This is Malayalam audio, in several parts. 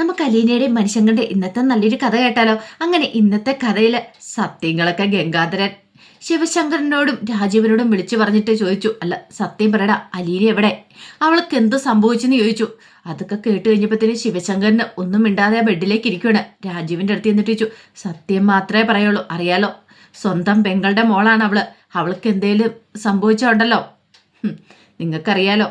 നമുക്ക് അലീനയുടെയും മനുഷ്യങ്ങളുടെ ഇന്നത്തെ നല്ലൊരു കഥ കേട്ടാലോ? അങ്ങനെ ഇന്നത്തെ കഥയില് സത്യങ്ങളൊക്കെ ഗംഗാധരൻ ശിവശങ്കരനോടും രാജീവനോടും വിളിച്ചു പറഞ്ഞിട്ട് ചോദിച്ചു, അല്ല സത്യം പറയടാ, അലീന എവിടെ? അവൾക്ക് എന്ത് സംഭവിച്ചെന്ന് ചോദിച്ചു. അതൊക്കെ കേട്ട് കഴിഞ്ഞപ്പോഴത്തേന് ശിവശങ്കരന് ഒന്നും മിണ്ടാതെ ആ ബെഡിലേക്ക് ഇരിക്കുകയാണ്. രാജീവിന്റെ അടുത്ത് എന്നിട്ട് ചോദിച്ചു, സത്യം മാത്രമേ പറയുള്ളൂ, അറിയാലോ സ്വന്തം പെങ്ങളുടെ മോളാണ് അവള്. അവൾക്ക് എന്തേലും സംഭവിച്ചോണ്ടല്ലോ, നിങ്ങൾക്കറിയാലോ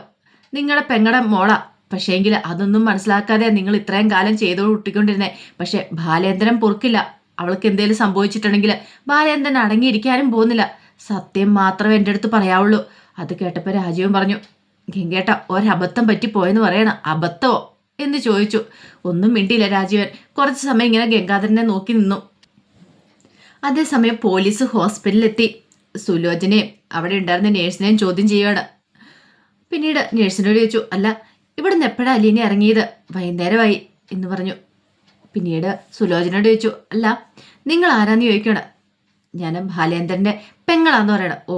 നിങ്ങളുടെ പെങ്ങളുടെ മോളാ. പക്ഷേങ്കിൽ അതൊന്നും മനസ്സിലാക്കാതെ നിങ്ങൾ ഇത്രയും കാലം ചെയ്തോ കുട്ടിക്കൊണ്ടിരുന്നേ. പക്ഷെ ബാലേന്ദ്രൻ പൊറുക്കില്ല. അവൾക്ക് എന്തേലും സംഭവിച്ചിട്ടുണ്ടെങ്കിൽ ബാലേന്ദ്രൻ അടങ്ങിയിരിക്കാനും പോകുന്നില്ല. സത്യം മാത്രമേ എൻ്റെ അടുത്ത് പറയാവുള്ളൂ. അത് കേട്ടപ്പോൾ രാജീവൻ പറഞ്ഞു, ഗംഗേട്ട ഒരബദ്ധം പറ്റിപ്പോയെന്ന് പറയണം. അബദ്ധമോ എന്ന് ചോദിച്ചു. ഒന്നും മിണ്ടിയില്ല രാജീവൻ. കുറച്ച് സമയം ഇങ്ങനെ ഗംഗാധരനെ നോക്കി നിന്നു. അതേസമയം പോലീസ് ഹോസ്പിറ്റലിലെത്തി സുലോചനയും അവിടെ ഉണ്ടായിരുന്ന നേഴ്സിനെയും ചോദ്യം ചെയ്യുകയാണ്. പിന്നീട് നേഴ്സിനോട് ചോദിച്ചു, അല്ല ഇവിടുന്ന് എപ്പോഴാ അലീന ഇറങ്ങിയത്? വൈകുന്നേരമായി എന്ന് പറഞ്ഞു. പിന്നീട് സുലോചനയോട് ചോദിച്ചു, അല്ല നിങ്ങൾ ആരാന്ന് ചോദിക്കണം. ഞാൻ ബാലേന്ദ്രൻ്റെ പെങ്ങളാന്ന് പറയണം. ഓ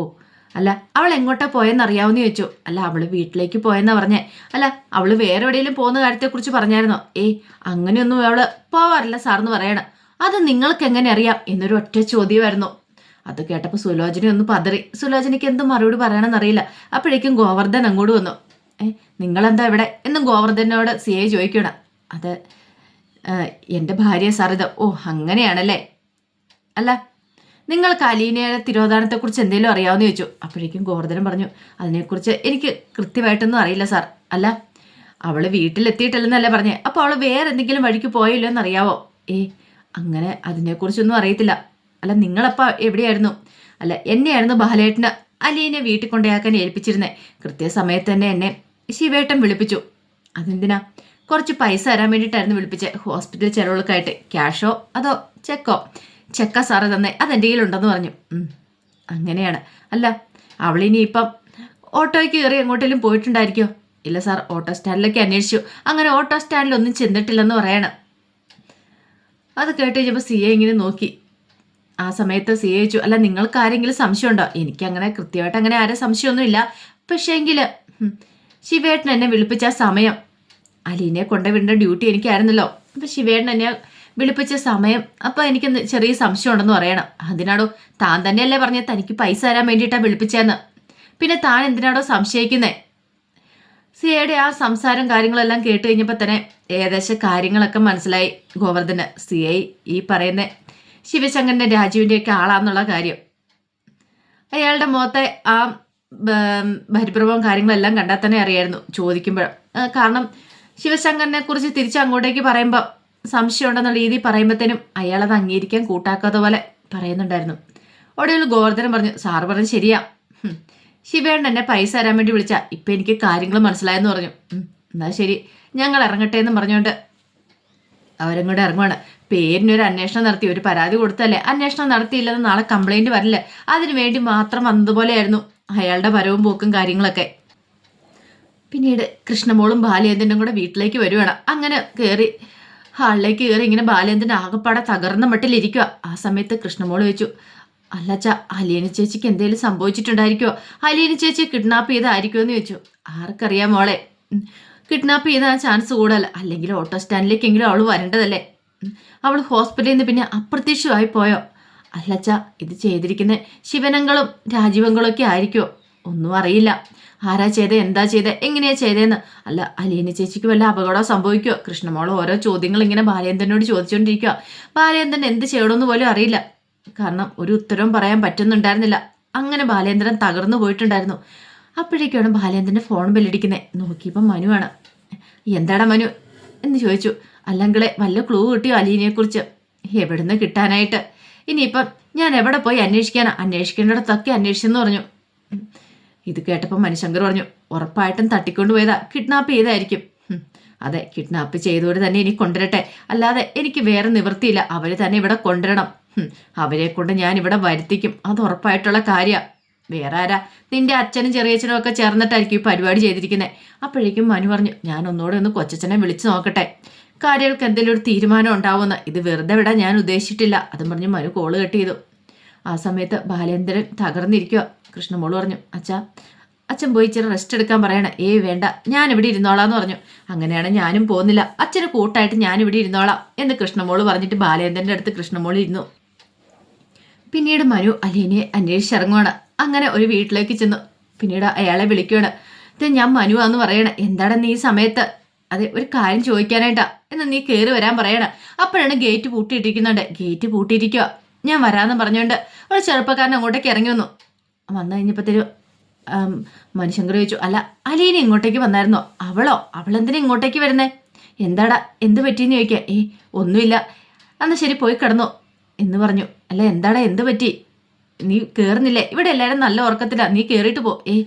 അല്ല അവൾ എങ്ങോട്ടാ പോയെന്ന് അറിയാവുന്ന ചോദിച്ചു. അല്ല അവള് വീട്ടിലേക്ക് പോയെന്നാ പറഞ്ഞേ. അല്ല അവള് വേറെ എവിടെയെങ്കിലും പോകുന്ന കാര്യത്തെക്കുറിച്ച് പറഞ്ഞായിരുന്നോ? അങ്ങനെയൊന്നും അവള് പോവാറില്ല സാറെന്ന് പറയണം. അത് നിങ്ങൾക്ക് എങ്ങനെ അറിയാം എന്നൊരു ഒറ്റ ചോദ്യമായിരുന്നു. അത് കേട്ടപ്പോൾ സുലോചന ഒന്ന് പതറി. സുലോചനയ്ക്ക് എന്ത് മറുപടി പറയണമെന്നറിയില്ല. അപ്പോഴേക്കും ഗോവർദ്ധൻ അങ്ങോട്ട് വന്നു. നിങ്ങളെന്താ ഇവിടെ എന്നും ഗോവർദ്ധനോട് സിഐ ചോദിക്കണം. അത് എൻ്റെ ഭാര്യ സാറിത്. ഓ അങ്ങനെയാണല്ലേ. അല്ല നിങ്ങൾക്ക് അലീനയുടെ തിരോധാനത്തെക്കുറിച്ച് എന്തെങ്കിലും അറിയാമെന്ന് ചോദിച്ചു. അപ്പോഴേക്കും ഗോവർദ്ധനൻ പറഞ്ഞു, അതിനെക്കുറിച്ച് എനിക്ക് കൃത്യമായിട്ടൊന്നും അറിയില്ല സാർ. അല്ല അവള് വീട്ടിലെത്തിയിട്ടില്ലെന്നല്ലേ പറഞ്ഞേ. അപ്പോൾ അവൾ വേറെ എന്തെങ്കിലും വഴിക്ക് പോയില്ലോ എന്നറിയാവോ? അങ്ങനെ അതിനെക്കുറിച്ചൊന്നും അറിയത്തില്ല. അല്ല നിങ്ങളപ്പോൾ എവിടെയായിരുന്നു? അല്ല എന്നെയായിരുന്നു ബാലേട്ടന് അലീനെ വീട്ടിൽ കൊണ്ടുപോയാക്കാൻ ഏൽപ്പിച്ചിരുന്നേ. കൃത്യസമയത്ത് തന്നെ എന്നെ ശിവേട്ടൻ വിളിപ്പിച്ചു. അതെന്തിനാ? കുറച്ച് പൈസ തരാൻ വേണ്ടിയിട്ടായിരുന്നു വിളിപ്പിച്ചത്. ഹോസ്പിറ്റൽ ചെലവുകൾക്കായിട്ട്. ക്യാഷോ അതോ ചെക്കോ? ചെക്ക സാറ് തന്നെ, അതെൻ്റെ കയ്യിലുണ്ടെന്ന് പറഞ്ഞു. അങ്ങനെയാണ്. അല്ല അവളിനി ഇപ്പം ഓട്ടോയ്ക്ക് കയറി എങ്ങോട്ടേലും പോയിട്ടുണ്ടായിരിക്കോ? ഇല്ല സാർ, ഓട്ടോ സ്റ്റാൻഡിലേക്ക് അന്വേഷിച്ചു. അങ്ങനെ ഓട്ടോ സ്റ്റാൻഡിലൊന്നും ചെന്നിട്ടില്ലെന്ന് പറയണം. അത് കേട്ട് കഴിഞ്ഞപ്പോൾ സി എ ഇങ്ങനെ നോക്കി. ആ സമയത്ത് സി എ ചോദിച്ചു, അല്ല നിങ്ങൾക്ക് ആരെങ്കിലും സംശയമുണ്ടോ? എനിക്കങ്ങനെ കൃത്യമായിട്ട് അങ്ങനെ ആരും സംശയമൊന്നുമില്ല. പക്ഷേങ്കിൽ ശിവേട്ടൻ എന്നെ വിളിപ്പിച്ച സമയം അലീനെ കൊണ്ടുവിടേണ്ട ഡ്യൂട്ടി എനിക്കായിരുന്നല്ലോ. അപ്പം ശിവേട്ടൻ എന്നെ വിളിപ്പിച്ച സമയം അപ്പം എനിക്ക് ചെറിയ സംശയം ഉണ്ടെന്ന് പറയണം. അതിനാടോ താൻ തന്നെയല്ലേ പറഞ്ഞ തനിക്ക് പൈസ തരാൻ വേണ്ടിയിട്ടാണ് വിളിപ്പിച്ചതെന്ന്. പിന്നെ താൻ എന്തിനാടോ സംശയിക്കുന്നേ? സി ഐയുടെ ആ സംസാരം കാര്യങ്ങളെല്ലാം കേട്ട് കഴിഞ്ഞപ്പോൾ തന്നെ ഏകദേശം കാര്യങ്ങളൊക്കെ മനസ്സിലായി ഗോവർദ്ധന്. സി ഐ ഈ പറയുന്ന ശിവശങ്കരൻ്റെ രാജീവിൻ്റെയൊക്കെ ആളാന്നുള്ള കാര്യം അയാളുടെ മുഖത്തെ ആ പരിഭ്രമവും കാര്യങ്ങളെല്ലാം കണ്ടാൽ തന്നെ അറിയായിരുന്നു ചോദിക്കുമ്പോൾ. കാരണം ശിവശങ്കരനെ കുറിച്ച് തിരിച്ച് അങ്ങോട്ടേക്ക് പറയുമ്പോൾ സംശയം ഉണ്ടെന്നുള്ള രീതിയിൽ പറയുമ്പോഴത്തേനും അയാളത് അംഗീകരിക്കാൻ കൂട്ടാക്കാത്ത പോലെ പറയുന്നുണ്ടായിരുന്നു. ഒടുവിൽ ഗോവർദ്ധനം പറഞ്ഞു, സാറ് പറഞ്ഞു ശരിയാ, ശിവേണ്ണൻ എന്നെ പൈസ തരാൻ വേണ്ടി വിളിച്ചാ. ഇപ്പം എനിക്ക് കാര്യങ്ങൾ മനസ്സിലായെന്ന് പറഞ്ഞു. എന്നാൽ ശരി ഞങ്ങൾ ഇറങ്ങട്ടെ എന്ന് പറഞ്ഞുകൊണ്ട് അവരങ്ങോട്ട് ഇറങ്ങുവാണ്. പേരിനൊരു അന്വേഷണം നടത്തി, ഒരു പരാതി കൊടുത്തല്ലേ. അന്വേഷണം നടത്തിയില്ലെന്ന് നാളെ കംപ്ലൈൻറ്റ് വരില്ല. അതിനു വേണ്ടി മാത്രം വന്നതുപോലെയായിരുന്നു അയാളുടെ വരവും പോക്കും കാര്യങ്ങളൊക്കെ. പിന്നീട് കൃഷ്ണമോളും ബാലേന്ദ്രനും കൂടെ വീട്ടിലേക്ക് വരുവാണ്. അങ്ങനെ കയറി ഹാളിലേക്ക് കയറി ഇങ്ങനെ ബാലേന്ദ്രൻ ആകെപ്പാടെ തകർന്ന മട്ടിലിരിക്കുക. ആ സമയത്ത് കൃഷ്ണമോൾ ചോദിച്ചു, അല്ലച്ച അലീന ചേച്ചിക്ക് എന്തെങ്കിലും സംഭവിച്ചിട്ടുണ്ടായിരിക്കുമോ? അലീന ചേച്ചി കിഡ്നാപ്പ് ചെയ്തായിരിക്കുമോ എന്ന് ചോദിച്ചു. ആർക്കറിയാം മോളെ, കിഡ്നാപ്പ് ചെയ്താൽ ചാൻസ് കൂടുതൽ. അല്ലെങ്കിൽ ഓട്ടോ സ്റ്റാൻഡിലേക്കെങ്കിലും അവൾ വരേണ്ടതല്ലേ. അവൾ ഹോസ്പിറ്റലിൽ നിന്ന് പിന്നെ അപ്രത്യക്ഷമായി പോയോ? അല്ലച്ച ഇത് ചെയ്തിരിക്കുന്ന ശിവനങ്ങളും രാജീവങ്ങളും ഒക്കെ ആയിരിക്കുമോ? ഒന്നും അറിയില്ല. ആരാ ചെയ്തേ, എന്താ ചെയ്തേ, എങ്ങനെയാ ചെയ്തേന്ന്. അല്ല അലീന ചേച്ചിക്ക് വല്ല അപകടം സംഭവിക്കുമോ? കൃഷ്ണമോൾ ഓരോ ചോദ്യങ്ങൾ ഇങ്ങനെ ബാലേന്ദ്രനോട് ചോദിച്ചുകൊണ്ടിരിക്കുക. ബാലേന്ദ്രൻ എന്ത് ചെയ്യണമെന്ന് പോലും അറിയില്ല. കാരണം ഒരു ഉത്തരവും പറയാൻ പറ്റുന്നുണ്ടായിരുന്നില്ല. അങ്ങനെ ബാലേന്ദ്രൻ തകർന്നു പോയിട്ടുണ്ടായിരുന്നു. അപ്പോഴേക്കാണ് ബാലേന്ദ്രൻ്റെ ഫോൺ ബെല്ലടിക്കുന്നത്. നോക്കിയപ്പം മനുവാണ്. എന്താടാ മനു എന്ന് ചോദിച്ചു. അല്ലെങ്കിലേ വല്ല ക്ലൂ കിട്ടിയോ അലീനയെക്കുറിച്ച്? എവിടുന്ന് കിട്ടാനായിട്ട്? ഇനിയിപ്പം ഞാൻ എവിടെ പോയി അന്വേഷിക്കാനാ? അന്വേഷിക്കേണ്ടിടത്തൊക്കെ അന്വേഷിച്ചെന്ന് പറഞ്ഞു. ഇത് കേട്ടപ്പോൾ മനുശങ്കർ പറഞ്ഞു, ഉറപ്പായിട്ടും തട്ടിക്കൊണ്ടുപോയതാ, കിഡ്നാപ്പ് ചെയ്തായിരിക്കും. അതെ, കിഡ്നാപ്പ് ചെയ്തവർ തന്നെ ഇനി കൊണ്ടുവരട്ടെ, അല്ലാതെ എനിക്ക് വേറെ നിവൃത്തിയില്ല. അവർ തന്നെ ഇവിടെ കൊണ്ടുവരണം. അവരെ കൊണ്ട് ഞാൻ ഇവിടെ വരുത്തിക്കും, അത് ഉറപ്പായിട്ടുള്ള കാര്യമാണ്. വേറെ ആരാ? നിന്റെ അച്ഛനും ചെറിയച്ഛനും ഒക്കെ ചേർന്നിട്ടായിരിക്കും ഈ പരിപാടി ചെയ്തിരിക്കുന്നത്. അപ്പോഴേക്കും മനു പറഞ്ഞു, ഞാൻ ഒന്നുകൂടെ ഒന്ന് കൊച്ചച്ഛനെ വിളിച്ചു നോക്കട്ടെ, കാര്യങ്ങൾക്ക് എന്തെങ്കിലും ഒരു തീരുമാനം ഉണ്ടാവുമെന്ന്. ഇത് വെറുതെ വിടാൻ ഞാൻ ഉദ്ദേശിച്ചിട്ടില്ല. അതും പറഞ്ഞ് മനു കോള് കട്ട് ചെയ്തു. ആ സമയത്ത് ബാലേന്ദ്രൻ തകർന്നിരിക്കുക. കൃഷ്ണമോള് പറഞ്ഞു, അച്ഛാ അച്ഛൻ പോയി ഇച്ചിരി റെസ്റ്റ് എടുക്കാൻ പറയണ. ഏയ് വേണ്ട, ഞാൻ ഇവിടെ ഇരുന്നോളാന്ന് പറഞ്ഞു. അങ്ങനെയാണ് ഞാനും പോകുന്നില്ല, അച്ഛന് കൂട്ടായിട്ട് ഞാനിവിടെ ഇരുന്നോളാം എന്ന് കൃഷ്ണമോള് പറഞ്ഞിട്ട് ബാലേന്ദ്രന്റെ അടുത്ത് കൃഷ്ണമോള് ഇരുന്നു. പിന്നീട് മനു അലീനയെ അന്വേഷിച്ചിറങ്ങുവാണ്. അങ്ങനെ ഒരു വീട്ടിലേക്ക് ചെന്നു. പിന്നീട് അയാളെ വിളിക്കുകയാണ്. ഇത് ഞാൻ മനുവാന്ന് പറയണ. എന്താണ് നീ ഈ സമയത്ത്? അതെ, ഒരു കാര്യം ചോദിക്കാനായിട്ടാ എന്ന് നീ കയറി വരാൻ പറയണ. അപ്പോഴാണ് ഗേറ്റ് പൂട്ടിയിട്ടിരിക്കുന്നുണ്ട്. ഗേറ്റ് പൂട്ടിയിരിക്കുക. ഞാൻ വരാമെന്ന് പറഞ്ഞുകൊണ്ട് ഒരു ചെറുപ്പക്കാരൻ അങ്ങോട്ടേക്ക് ഇറങ്ങി വന്നു. വന്നു കഴിഞ്ഞപ്പോഴത്തേനും മനുശങ്കർ ചോദിച്ചു, അല്ല അലീന ഇങ്ങോട്ടേക്ക് വന്നായിരുന്നോ? അവളെന്തിനാ ഇങ്ങോട്ടേക്ക് വരുന്നേ? എന്താടാ, എന്ത് പറ്റിയെന്ന് ചോദിക്കുക. ഒന്നുമില്ല, എന്നാ ശരി പോയി കിടന്നു എന്ന് പറഞ്ഞു. അല്ല എന്താടാ, എന്ത് പറ്റി? നീ കേറുന്നില്ലേ? ഇവിടെ എല്ലാവരും നല്ല ഉറക്കത്തിലാ, നീ കേറിയിട്ട് പോ.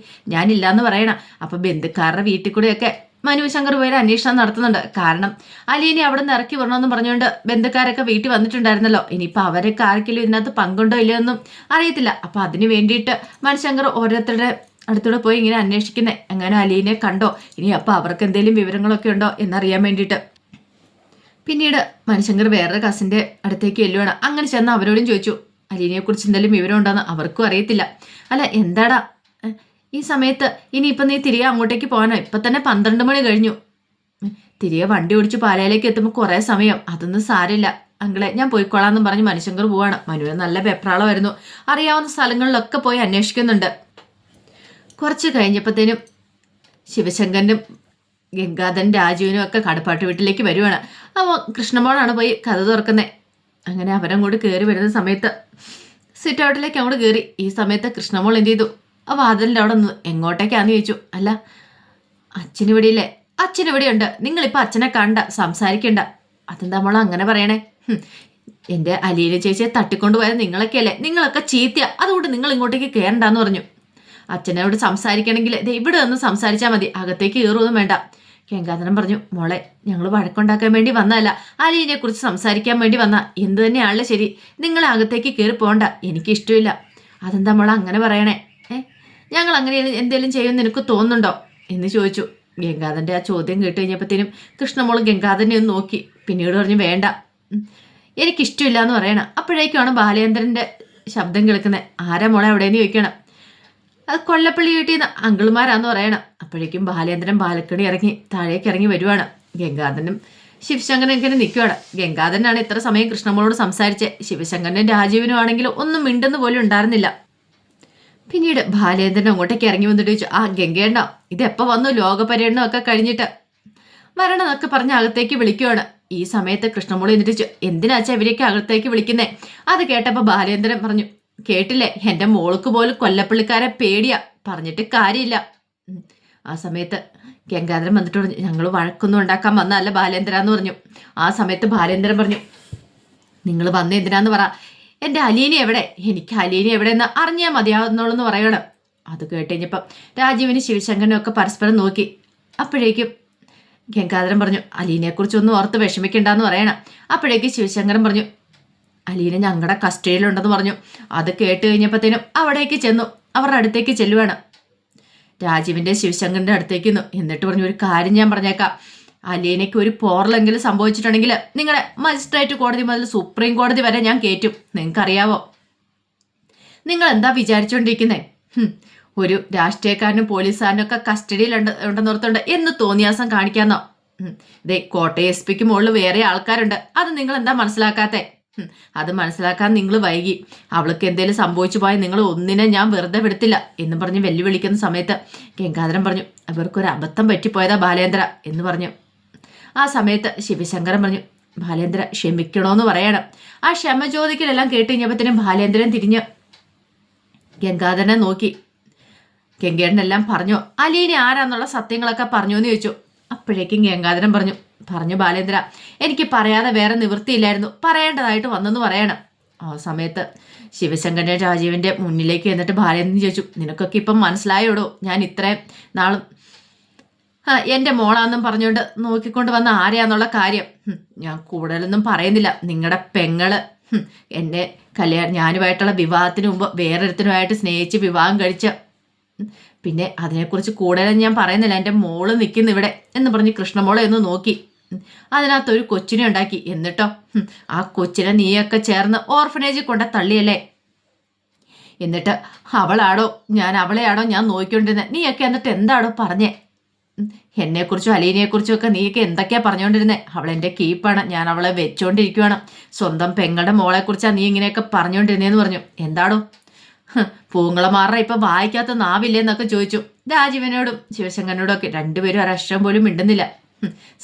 ഞാനില്ലാന്ന് പറയണം. അപ്പൊ ബന്ധുക്കാരുടെ വീട്ടിൽ കൂടെയൊക്കെ മനുശങ്കർ പോയി അന്വേഷണം നടത്തുന്നുണ്ട്. കാരണം അലീനെ അവിടെ നിന്ന് ഇറക്കി വരണമെന്ന് പറഞ്ഞുകൊണ്ട് ബന്ധുക്കാരൊക്കെ വീട്ടിൽ വന്നിട്ടുണ്ടായിരുന്നല്ലോ. ഇനിയിപ്പോൾ അവരൊക്കെ ആർക്കെങ്കിലും ഇതിനകത്ത് പങ്കുണ്ടോ ഇല്ലയോ എന്നും അറിയത്തില്ല. അപ്പൊ അതിന് വേണ്ടിയിട്ട് മനുശങ്കർ ഓരോരുത്തരുടെ അടുത്തൂടെ പോയി ഇങ്ങനെ അന്വേഷിക്കുന്നേ. എങ്ങനെ അലീനെ കണ്ടോ, ഇനി അപ്പൊ അവർക്ക് എന്തെങ്കിലും വിവരങ്ങളൊക്കെ ഉണ്ടോ എന്നറിയാൻ വേണ്ടിയിട്ട്. പിന്നീട് മനുശങ്കർ വേറൊരു കസിന്റെ അടുത്തേക്ക് ചെല്ലുവാണ്. അങ്ങനെ ചെന്ന് അവരോടും ചോദിച്ചു, അലീനയെ കുറിച്ച് എന്തെങ്കിലും വിവരം ഉണ്ടോന്ന്. അവർക്കും അറിയത്തില്ല. അല്ല എന്താടാ ഈ സമയത്ത്, ഇനിയിപ്പം നീ തിരികെ അങ്ങോട്ടേക്ക് പോകാനോ? ഇപ്പൊ തന്നെ 12 മണി കഴിഞ്ഞു. തിരികെ വണ്ടി ഓടിച്ച് പാലയിലേക്ക് എത്തുമ്പോൾ കുറെ സമയം. അതൊന്നും സാരില്ല അങ്കിളെ, ഞാൻ പോയിക്കോളാന്നും പറഞ്ഞ് മനുശങ്കർ പോവാണ്. മനുവിന് നല്ല വെപ്രാളമായിരുന്നു. അറിയാവുന്ന സ്ഥലങ്ങളിലൊക്കെ പോയി അന്വേഷിക്കുന്നുണ്ട്. കുറച്ച് കഴിഞ്ഞപ്പോഴത്തേനും ശിവശങ്കരനും ഗംഗാധരൻ രാജുവിനും ഒക്കെ കടപ്പാട്ട് വീട്ടിലേക്ക് വരുവാണ്. അപ്പോൾ കൃഷ്ണമോളാണ് പോയി കഥ തുറക്കുന്നത്. അങ്ങനെ അവരങ്ങോട്ട് കയറി വരുന്ന സമയത്ത് സിറ്റ് ഔട്ടിലേക്ക് അങ്ങോട്ട് കയറി. ഈ സമയത്ത് കൃഷ്ണമോൾ എന്ത് ചെയ്തു, ആ വാതിലിൻ്റെ അവിടെ നിന്ന് എങ്ങോട്ടേക്കാന്ന് ചോദിച്ചു. അല്ല അച്ഛനിവിടെ ഇല്ലേ? അച്ഛനിവിടെ ഉണ്ട്. നിങ്ങളിപ്പോൾ അച്ഛനെ കണ്ട സംസാരിക്കണ്ട. അതെന്താ മോളെ അങ്ങനെ പറയണേ? എൻ്റെ അലീന ചേച്ചിയെ തട്ടിക്കൊണ്ടുപോയത് നിങ്ങളൊക്കെയല്ലേ? നിങ്ങളൊക്കെ ചീത്തയാ, അതുകൊണ്ട് നിങ്ങൾ ഇങ്ങോട്ടേക്ക് കയറണ്ടെന്ന് പറഞ്ഞു. അച്ഛനോട് സംസാരിക്കണമെങ്കിൽ ഇവിടെ ഒന്ന് സംസാരിച്ചാൽ മതി, അകത്തേക്ക് കയറുമൊന്നും വേണ്ട. ഗംഗാധരൻ പറഞ്ഞു, മോളെ ഞങ്ങൾ വഴക്കുണ്ടാക്കാൻ വേണ്ടി വന്നതല്ല, അലീനെ കുറിച്ച് സംസാരിക്കാൻ വേണ്ടി വന്ന. എന്ത് തന്നെയാണല്ലോ ശരി, നിങ്ങളെ അകത്തേക്ക് കയറി പോകണ്ട, എനിക്കിഷ്ടമില്ല. അതെന്താ മോളെ അങ്ങനെ പറയണേ? ഞങ്ങൾ അങ്ങനെ എന്തെങ്കിലും ചെയ്യുമെന്ന് നിനക്ക് തോന്നുന്നുണ്ടോ എന്ന് ചോദിച്ചു. ഗംഗാധരൻ്റെ ആ ചോദ്യം കേട്ട് കഴിഞ്ഞപ്പോഴത്തേനും കൃഷ്ണമോൾ ഗംഗാധരനെ ഒന്ന് നോക്കി. പിന്നീട് പറഞ്ഞു, വേണ്ട എനിക്കിഷ്ടമില്ല എന്ന് പറയണം. അപ്പോഴേക്കാണ് ബാലേന്ദ്രൻ്റെ ശബ്ദം കേൾക്കുന്നത്. ആരാ മോളെ എവിടെയെന്ന് ചോദിക്കണം. അത് കൊല്ലപ്പള്ളി വീട്ടിൽ നിന്ന് അങ്കിൾമാരാന്ന് പറയണം. അപ്പോഴേക്കും ബാലേന്ദ്രൻ ബാലക്കണി ഇറങ്ങി താഴേക്ക് ഇറങ്ങി വരുവാണ്. ഗംഗാധരനും ശിവശങ്കരനൊക്കെ നിൽക്കുവാണ്. ഗംഗാധരനാണ് ഇത്ര സമയം കൃഷ്ണമോളോട് സംസാരിച്ചത്. ശിവശങ്കരനും രാജീവനും ആണെങ്കിലും ഒന്നും മിണ്ടുന്ന പോലും ഉണ്ടായിരുന്നില്ല. പിന്നീട് ബാലേന്ദ്രൻ അങ്ങോട്ടേക്ക് ഇറങ്ങി വന്നിട്ട് ചോദിച്ചു, ആ ഗംഗേണ്ണോ ഇതെപ്പോൾ വന്നു? ലോക പര്യടനം ഒക്കെ കഴിഞ്ഞിട്ട് വരണമെന്നൊക്കെ പറഞ്ഞ് അകത്തേക്ക് വിളിക്കുവാണ്. ഈ സമയത്ത് കൃഷ്ണമോളി എന്നിട്ട് ചോദിച്ചു, എന്തിനാച്ചാ ഇവരൊക്കെ അകത്തേക്ക് വിളിക്കുന്നേ? അത് കേട്ടപ്പോൾ ബാലേന്ദ്രൻ പറഞ്ഞു, കേട്ടില്ലേ, എൻ്റെ മോൾക്ക് പോലും കൊല്ലപ്പള്ളിക്കാരെ പേടിയാ, പറഞ്ഞിട്ട് കാര്യമില്ല. ആ സമയത്ത് ഗംഗാധരൻ വന്നിട്ട് പറഞ്ഞു, ഞങ്ങൾ വഴക്കൊന്നും ഉണ്ടാക്കാൻ വന്നതല്ല ബാലേന്ദ്ര എന്ന് പറഞ്ഞു. ആ സമയത്ത് ബാലേന്ദ്രൻ പറഞ്ഞു, നിങ്ങൾ വന്ന എന്തിനാന്ന് പറ, എൻ്റെ അലീന എവിടെ? എനിക്ക് അലീന എവിടെ എന്ന് അറിഞ്ഞാൽ മതിയാവുന്നുള്ളൂ പറയണം. അത് കേട്ടുകഴിഞ്ഞപ്പം രാജീവിനും ശിവശങ്കരനും ഒക്കെ പരസ്പരം നോക്കി. അപ്പോഴേക്കും ഗംഗാധരൻ പറഞ്ഞു, അലീനെക്കുറിച്ചൊന്നും ഓർത്ത് വിഷമിക്കണ്ടെന്ന് പറയണം. അപ്പോഴേക്കും ശിവശങ്കരൻ പറഞ്ഞു, അലീന ഞങ്ങളുടെ കസ്റ്റഡിയിലുണ്ടെന്ന് പറഞ്ഞു. അത് കേട്ട് കഴിഞ്ഞപ്പോഴത്തേനും അവിടേക്ക് ചെന്നു. അവരുടെ അടുത്തേക്ക് ചെല്ലുവാണ്. രാജീവിൻ്റെ ശിവശങ്കറിൻ്റെ അടുത്തേക്ക് നിന്നു. എന്നിട്ട് പറഞ്ഞു, ഒരു കാര്യം ഞാൻ പറഞ്ഞേക്കാം, അലീനയ്ക്ക് ഒരു പോറലെങ്കിലും സംഭവിച്ചിട്ടുണ്ടെങ്കിൽ നിങ്ങളുടെ മജിസ്ട്രേറ്റ് കോടതി മുതൽ സുപ്രീം കോടതി വരെ ഞാൻ കയറ്റും. നിങ്ങൾക്കറിയാവോ? നിങ്ങൾ എന്താ വിചാരിച്ചുകൊണ്ടിരിക്കുന്നേ? ഒരു രാഷ്ട്രീയക്കാരനും പോലീസുകാരനും ഒക്കെ കസ്റ്റഡിയിൽ ഉണ്ടെന്നോർത്തുണ്ട് എന്ന് തോന്നിയാസം കാണിക്കാന്നോ? ഇതേ കോട്ടയം എസ് പിക്ക് മുകളിൽ വേറെ ആൾക്കാരുണ്ട്. അത് നിങ്ങൾ എന്താ മനസ്സിലാക്കാത്തേ? അത് മനസ്സിലാക്കാൻ നിങ്ങൾ വൈകി. അവൾക്ക് എന്തേലും സംഭവിച്ചു പോയാൽ നിങ്ങൾ ഒന്നിനെ ഞാൻ വെറുതെ വിടത്തില്ല എന്ന് പറഞ്ഞ് വെല്ലുവിളിക്കുന്ന സമയത്ത് ഗംഗാധരൻ പറഞ്ഞു, അവർക്കൊരു അബദ്ധം പറ്റിപ്പോയതാ ബാലേന്ദ്ര എന്ന് പറഞ്ഞു. ആ സമയത്ത് ശിവശങ്കരൻ പറഞ്ഞു, ബാലേന്ദ്ര ക്ഷമിക്കണോന്ന് പറയണം. ആ ക്ഷമ ചോദിക്കലെല്ലാം കേട്ട് കഴിഞ്ഞപ്പോഴത്തേനും ബാലേന്ദ്രൻ തിരിഞ്ഞ് ഗംഗാധരനെ നോക്കി. ഗംഗേടനെല്ലാം പറഞ്ഞു, അലീന ആരാന്നുള്ള സത്യങ്ങളൊക്കെ പറഞ്ഞു എന്ന് ചോദിച്ചു. അപ്പോഴേക്കും ഗംഗാധരൻ പറഞ്ഞു ബാലേന്ദ്ര, എനിക്ക് പറയാതെ വേറെ നിവൃത്തിയില്ലായിരുന്നു, പറയേണ്ടതായിട്ട് വന്നെന്ന് പറയണം. ആ സമയത്ത് ശിവശങ്കരനെ രാജീവിൻ്റെ മുന്നിലേക്ക് എന്നിട്ട് ബാലേന്ദ്രൻ ചോദിച്ചു, നിനക്കൊക്കെ ഇപ്പം മനസ്സിലായോടോ ഞാൻ ഇത്രയും നാളും എൻ്റെ മോളാന്നും പറഞ്ഞുകൊണ്ട് നോക്കിക്കൊണ്ട് വന്ന ആരെയാന്നുള്ള കാര്യം? ഞാൻ കൂടുതലൊന്നും പറയുന്നില്ല. നിങ്ങളുടെ പെങ്ങള് എന്നെ ഞാനുമായിട്ടുള്ള വിവാഹത്തിന് മുമ്പ് വേറൊരുത്തനുമായിട്ട് സ്നേഹിച്ച് വിവാഹം കഴിച്ച, പിന്നെ അതിനെക്കുറിച്ച് കൂടുതലും ഞാൻ പറയുന്നില്ല. എൻ്റെ മോള് നിൽക്കുന്നു ഇവിടെ എന്ന് പറഞ്ഞ് കൃഷ്ണമോളെ ഒന്ന് നോക്കി. അതിനകത്തൊരു കൊച്ചിനെ ഉണ്ടാക്കി. എന്നിട്ടോ ആ കൊച്ചിനെ നീയൊക്കെ ചേർന്ന് ഓർഫനേജിൽ കൊണ്ട തള്ളിയല്ലേ? എന്നിട്ട് അവളെയാണോ ഞാൻ നോക്കിക്കൊണ്ടിരുന്നത്, നീയൊക്കെ എന്നിട്ട് എന്താണോ പറഞ്ഞേ? എന്നെക്കുറിച്ചും അലീനയെക്കുറിച്ചും ഒക്കെ നീയൊക്കെ എന്തൊക്കെയാ പറഞ്ഞുകൊണ്ടിരുന്നേ? അവളെന്റെ കീപ്പാണ്, ഞാൻ അവളെ വെച്ചോണ്ടിരിക്കുവാണ്. സ്വന്തം പെങ്ങളുടെ മോളെക്കുറിച്ചാണ് നീ ഇങ്ങനെയൊക്കെ പറഞ്ഞുകൊണ്ടിരുന്നേന്ന് പറഞ്ഞു. എന്താടോ പൂങ്കളമാറ ഇപ്പൊ വായിക്കാത്ത നാവില്ലേന്നൊക്കെ ചോദിച്ചു രാജീവനോടും ശിവശങ്കരനോടും ഒക്കെ. രണ്ടുപേരും ഒരക്ഷരം പോലും മിണ്ടുന്നില്ല.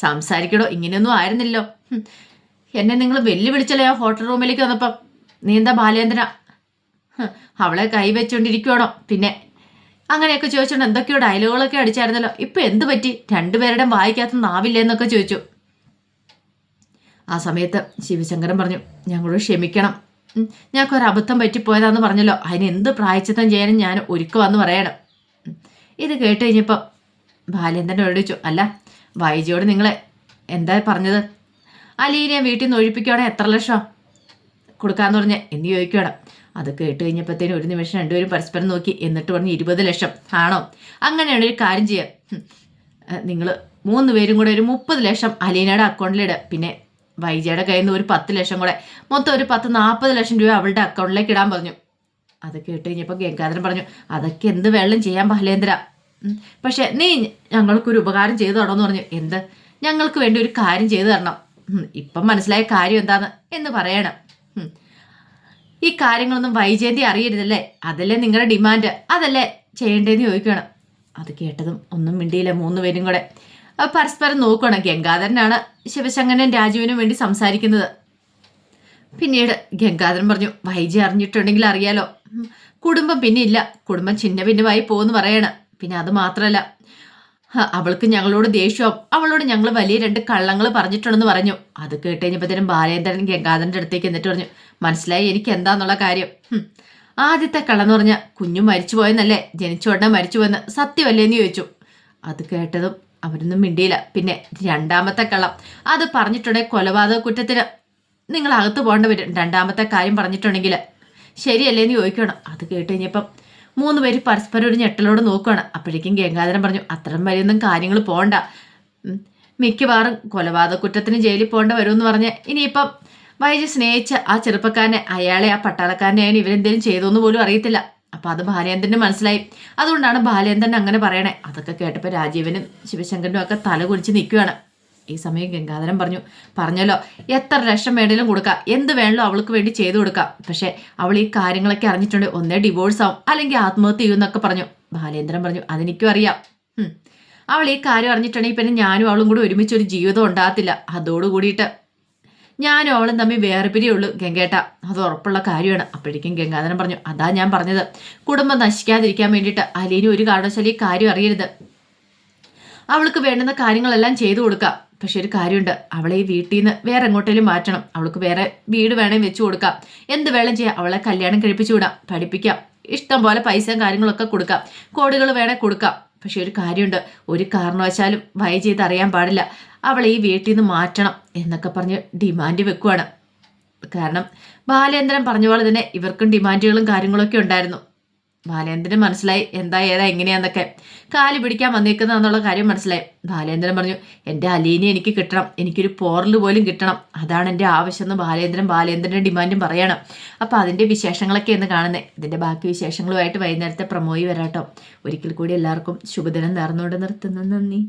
സംസാരിക്കടോ, ഇങ്ങനെയൊന്നും ആയിരുന്നില്ലോ. എന്നെ നിങ്ങൾ വെല്ലുവിളിച്ചല്ലേ ആ ഹോട്ടൽ റൂമിലേക്ക് വന്നപ്പം. നീ എന്താ ബാലേന്ദ്ര അവളെ കൈവച്ചോണ്ടിരിക്കുവാണോ? പിന്നെ അങ്ങനെയൊക്കെ ചോദിച്ചോണ്ട് എന്തൊക്കെയോ ഡയലോഗുകളൊക്കെ അടിച്ചായിരുന്നല്ലോ. ഇപ്പൊ എന്ത് പറ്റി? രണ്ടുപേരുടെയും വായിക്കാത്ത നാവില്ലേന്നൊക്കെ ചോദിച്ചു. ആ സമയത്ത് ശിവശങ്കരൻ പറഞ്ഞു, ഞങ്ങളോട് ക്ഷമിക്കണം, ഞങ്ങൾക്കൊരു അബദ്ധം പറ്റിപ്പോയതാന്ന് പറഞ്ഞല്ലോ, അതിന് എന്ത് പ്രായച്ചിത്തം ചെയ്യാനും ഞാൻ ഒരുക്കുവാന്ന് പറയണം. ഇത് കേട്ട് കഴിഞ്ഞപ്പം ബാലേന്ദ്രൻ ചോദിച്ചു, അല്ല വൈജിയോട് നിങ്ങളെ എന്താ പറഞ്ഞത്? അലീനെ വീട്ടിൽ നിന്ന് ഒഴിപ്പിക്കുകയാണെങ്കിൽ എത്ര ലക്ഷം കൊടുക്കാന്ന് പറഞ്ഞ എന്ന് ചോദിക്കുകയാണ്. അത് കേട്ട് കഴിഞ്ഞപ്പോഴത്തേനും ഒരു നിമിഷം രണ്ടുപേരും പരസ്പരം നോക്കി. എന്നിട്ട് പറഞ്ഞു, 20 ലക്ഷം ആണോ? അങ്ങനെയാണ് ഒരു കാര്യം ചെയ്യാം, നിങ്ങൾ 3 പേരും കൂടെ ഒരു 30 ലക്ഷം അലീനയുടെ അക്കൗണ്ടിലിടുക. പിന്നെ വൈജയുടെ കയ്യിൽ നിന്ന് ഒരു 10 ലക്ഷം കൂടെ, മൊത്തം ഒരു 40 ലക്ഷം രൂപ അവളുടെ അക്കൗണ്ടിലേക്ക് ഇടാൻ പറഞ്ഞു. അത് കേട്ട് കഴിഞ്ഞപ്പോൾ ഗംഗാധരൻ പറഞ്ഞു, അതൊക്കെ എന്ത് വെള്ളം ചെയ്യാൻ ബാലേന്ദ്ര, പക്ഷെ നീ ഞങ്ങൾക്കൊരു ഉപകാരം ചെയ്തു തരണമെന്ന് പറഞ്ഞു. എന്ത്? ഞങ്ങൾക്ക് വേണ്ടി ഒരു കാര്യം ചെയ്തു തരണം. ഇപ്പം മനസ്സിലായ കാര്യം എന്താന്ന് എന്ന് പറയണം. ഈ കാര്യങ്ങളൊന്നും വൈജയന്തി അറിയരുതല്ലേ, അതല്ലേ നിങ്ങളുടെ ഡിമാൻഡ്, അതല്ലേ ചെയ്യേണ്ടതെന്ന് ചോദിക്കണം. അത് കേട്ടതും ഒന്നും മിണ്ടിയില്ല. 3 പേരും കൂടെ പരസ്പരം നോക്കണം. ഗംഗാധരനാണ് ശിവശങ്കരനും രാജുവിനും വേണ്ടി സംസാരിക്കുന്നത്. പിന്നീട് ഗംഗാധരൻ പറഞ്ഞു, വൈജി അറിഞ്ഞിട്ടുണ്ടെങ്കിൽ അറിയാലോ, കുടുംബം പിന്നെ ഇല്ല, കുടുംബം ചിന്ന ഭിന്നമായി പോകുന്നു പറയണം. പിന്നെ അത് മാത്രമല്ല, അവൾക്ക് ഞങ്ങളോട് ദേഷ്യവും, അവളോട് ഞങ്ങൾ വലിയ 2 കള്ളങ്ങൾ പറഞ്ഞിട്ടുണ്ടെന്ന് പറഞ്ഞു. അത് കേട്ട് കഴിഞ്ഞപ്പോഴത്തേനും ബാലേന്ദ്രൻ ഗംഗാധരൻ്റെ അടുത്തേക്ക് എന്നിട്ട് പറഞ്ഞു, മനസ്സിലായി എനിക്ക് എന്താന്നുള്ള കാര്യം. ആദ്യത്തെ കള്ളെന്ന് പറഞ്ഞാൽ കുഞ്ഞു മരിച്ചു പോയെന്നല്ലേ, ജനിച്ച ഉടനെ മരിച്ചു പോയെന്ന് സത്യമല്ലേന്ന് ചോദിച്ചു. അത് കേട്ടതും അവരൊന്നും മിണ്ടിയില്ല. പിന്നെ 2ാമത്തെ കള്ളം, അത് പറഞ്ഞിട്ടുണ്ടെങ്കിൽ കൊലപാതക കുറ്റത്തിന് നിങ്ങൾ അകത്ത് പോകേണ്ടി വരും, 2ാമത്തെ കാര്യം പറഞ്ഞിട്ടുണ്ടെങ്കിൽ ശരിയല്ലേന്ന് ചോദിക്കണം. അത് കേട്ട് കഴിഞ്ഞപ്പം 3 പേര് പരസ്പരം ഒരു ഞെട്ടലോട് നോക്കുകയാണ്. അപ്പോഴേക്കും ഗംഗാധരൻ പറഞ്ഞു, അത്രയും വലിയൊന്നും കാര്യങ്ങൾ പോകണ്ട, മിക്കവാറും കൊലപാതക കുറ്റത്തിന് ജയിലിൽ പോകേണ്ട വരുമെന്ന് പറഞ്ഞ് ഇനിയിപ്പം വൈജി സ്നേഹിച്ച ആ ചെറുപ്പക്കാരനെ, അയാളെ ആ പട്ടാളക്കാരനെയാണ് ഇവരെന്തേലും ചെയ്തോന്ന് പോലും അറിയത്തില്ല. അപ്പം അത് ബാലേന്ദ്രന് മനസ്സിലായി. അതുകൊണ്ടാണ് ബാലേന്ദ്രൻ അങ്ങനെ പറയണേ. അതൊക്കെ കേട്ടപ്പോൾ രാജീവനും ശിവശങ്കരനും ഒക്കെ തല കുനിച്ച് നിൽക്കുകയാണ്. ഈ സമയം ഗംഗാധരൻ പറഞ്ഞല്ലോ, എത്ര ലക്ഷം വേണേലും കൊടുക്കാം, എന്ത് വേണമല്ലോ അവൾക്ക് വേണ്ടി ചെയ്തു കൊടുക്കാം, പക്ഷെ അവൾ ഈ കാര്യങ്ങളൊക്കെ അറിഞ്ഞിട്ടുണ്ട്, ഒന്നേ ഡിവോഴ്സ് ആവും അല്ലെങ്കിൽ ആത്മഹത്യ ചെയ്യുമെന്നൊക്കെ പറഞ്ഞു. ബാലേന്ദ്രൻ പറഞ്ഞു, അതെനിക്കും അറിയാം, അവൾ ഈ കാര്യം അറിഞ്ഞിട്ടുണ്ടെങ്കിൽ പിന്നെ ഞാനും അവളും കൂടി ഒരുമിച്ചൊരു ജീവിതം ഉണ്ടാകത്തില്ല, അതോടുകൂടിയിട്ട് ഞാനും അവളും തമ്മിൽ വേർപിരിയുള്ളൂ ഗംഗേട്ട, അത് ഉറപ്പുള്ള കാര്യമാണ്. അപ്പോഴേക്കും ഗംഗാധരൻ പറഞ്ഞു, അതാ ഞാൻ പറഞ്ഞത്, കുടുംബം നശിക്കാതിരിക്കാൻ വേണ്ടിയിട്ട് അലീന ഒരു കാരണവശാലും ഈ കാര്യം അറിയരുത്, അവൾക്ക് വേണ്ടുന്ന കാര്യങ്ങളെല്ലാം ചെയ്തു കൊടുക്കാം. പക്ഷെ ഒരു കാര്യമുണ്ട്, അവളെ ഈ വീട്ടിൽ നിന്ന് വേറെ എങ്ങോട്ടേലും മാറ്റണം, അവൾക്ക് വേറെ വീട് വേണേൽ വെച്ചു കൊടുക്കാം, എന്ത് വേണം ചെയ്യാം, അവളെ കല്യാണം കഴിപ്പിച്ചു വിടാം, പഠിപ്പിക്കാം, ഇഷ്ടം പോലെ പൈസയും കാര്യങ്ങളൊക്കെ കൊടുക്കാം, കോടികൾ വേണേൽ കൊടുക്കാം. പക്ഷെ ഒരു കാര്യമുണ്ട്, ഒരു കാരണവശാലും വൈജി ഇത് അറിയാൻ പാടില്ല, അവളെ ഈ വീട്ടിൽ നിന്ന് മാറ്റണം എന്നൊക്കെ പറഞ്ഞ് ഡിമാൻഡ് വെക്കുവാണ്. കാരണം ബാലേന്ദ്രൻ പറഞ്ഞ പോലെ തന്നെ ഇവർക്കും ഡിമാൻഡുകളും കാര്യങ്ങളൊക്കെ ഉണ്ടായിരുന്നു. ബാലേന്ദ്രന് മനസ്സിലായി എന്താ ഏതാ എങ്ങനെയാന്നൊക്കെ, കാല് പിടിക്കാൻ വന്നേക്കുന്നതെന്നുള്ള കാര്യം മനസ്സിലായി. ബാലേന്ദ്രൻ പറഞ്ഞു, എൻ്റെ അലീനെ എനിക്ക് കിട്ടണം, എനിക്കൊരു പോറൽ പോലും കിട്ടണം, അതാണ് എൻ്റെ ആവശ്യം എന്ന് ബാലേന്ദ്രൻ്റെ ഡിമാൻഡും പറയണം. അപ്പോൾ അതിൻ്റെ വിശേഷങ്ങളൊക്കെ എന്ന് കാണുന്നത്. ഇതിൻ്റെ ബാക്കി വിശേഷങ്ങളുമായിട്ട് വൈകുന്നേരത്തെ പ്രമോയി വരാട്ടോ. ഒരിക്കൽ കൂടി എല്ലാവർക്കും ശുഭദിനം നേർന്നുകൊണ്ട് നിർത്തുന്നു. നന്ദി.